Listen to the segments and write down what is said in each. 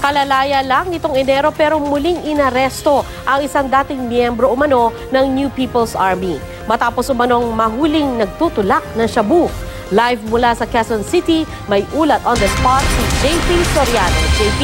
Kalalaya lang nitong Enero pero muling inaresto ang isang dating miyembro umano ng New People's Army. Matapos umanong mahuling nagtutulak ng shabu. Live mula sa Quezon City, may ulat on the spot si JP Soriano. JP?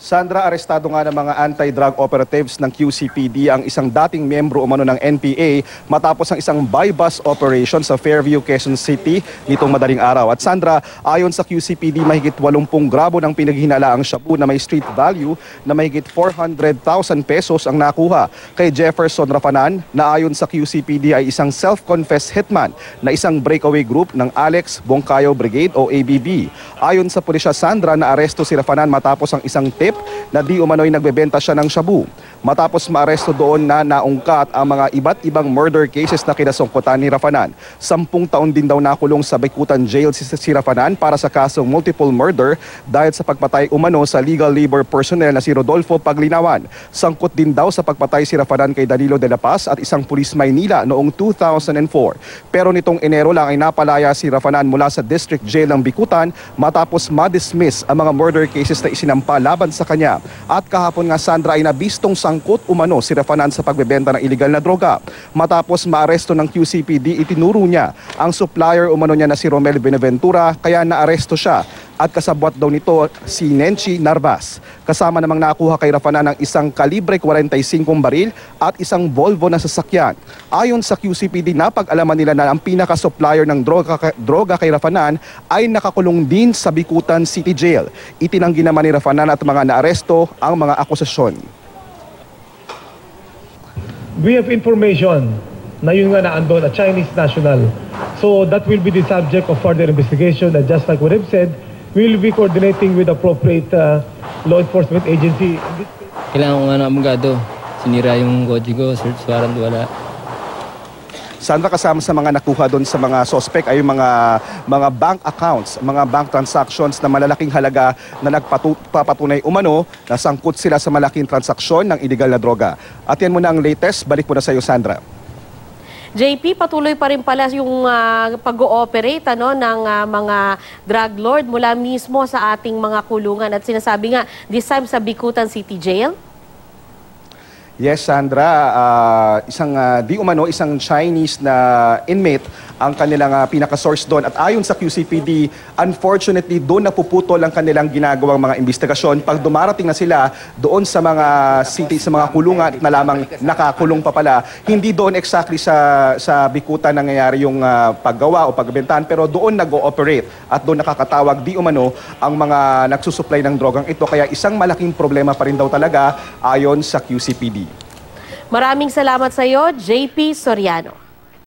Sandra, arestado nga ng mga anti-drug operatives ng QCPD ang isang dating miyembro umano ng NPA matapos ang isang buy-bus operation sa Fairview, Quezon City nitong madaling araw. At Sandra, ayon sa QCPD, mahigit 80 gramo ng pinaghinalaang shabu na may street value na mahigit 400,000 pesos ang nakuha kay Jefferson Rafanan na ayon sa QCPD ay isang self-confessed hitman na isang breakaway group ng Alex Bongkayo Brigade o ABB. Ayon sa pulisya, Sandra, na aresto si Rafanan matapos ang isang tip na di umano'y nagbebenta siya ng shabu. Matapos maaresto doon na naungkat ang mga iba't ibang murder cases na kinasangkutan ni Rafanan. 10 taon din daw nakulong sa Bikutan Jail si Rafanan para sa kasong multiple murder dahil sa pagpatay umano sa legal labor personnel na si Rodolfo Paglinawan. Sangkot din daw sa pagpatay si Rafanan kay Danilo de la Paz at isang pulis Maynila noong 2004. Pero nitong Enero lang ay napalaya si Rafanan mula sa District Jail ng Bikutan matapos ma-dismiss ang mga murder cases na isinampa laban sa kanya. At kahapon nga, Sandra, ay nabistong sangkot umano si Rafanan sa pagbebenta ng iligal na droga. Matapos maaresto ng QCPD, itinuro niya ang supplier umano niya na si Romel Benaventura, kaya naaresto siya. At kasabwat daw nito si Nenchi Narvas. Kasama namang nakuha kay Rafanan ang isang kalibre 45 baril at isang Volvo na sasakyan. Ayon sa QCPD, napag-alaman nila na ang pinaka-supplier ng droga kay Rafanan ay nakakulong din sa Bikutan City Jail. Itinanggi naman ni Rafanan at mga naaresto ang mga akusasyon. We have information na yun nga naandun, a Chinese national. So that will be the subject of further investigation, and just like what I've said, we will be coordinating with appropriate law enforcement agency. Kailangan ko nga ng abogado. Sinira yung kotse ko, search warrant wala. Sandra, kasama sa mga nakuha doon sa mga suspect ay yung mga bank accounts, mga bank transactions na malalaking halaga na nagpapatunay umano na sangkot sila sa malaking transaksyon ng illegal na droga. At yan muna ang latest. Balik muna sa iyo, Sandra. JP, patuloy pa rin pala yung pag-ooperate ng mga drug lord mula mismo sa ating mga kulungan. At sinasabi nga, this time sa Bikutan City Jail? Yes, Sandra, isang Chinese na inmate ang kanilang pinaka-source doon. At ayon sa QCPD, unfortunately, doon napuputol ang kanilang ginagawang mga investigasyon. Pag dumarating na sila doon sa mga city, sa mga kulungan na lamang nakakulong pa pala, hindi doon exactly sa Bikutan nangyayari yung paggawa o pagbentahan, pero doon nag-ooperate at doon nakakatawag di umano ang mga nagsusupply ng drogang ito. Kaya isang malaking problema pa rin daw talaga ayon sa QCPD. Maraming salamat sa iyo, JP Soriano.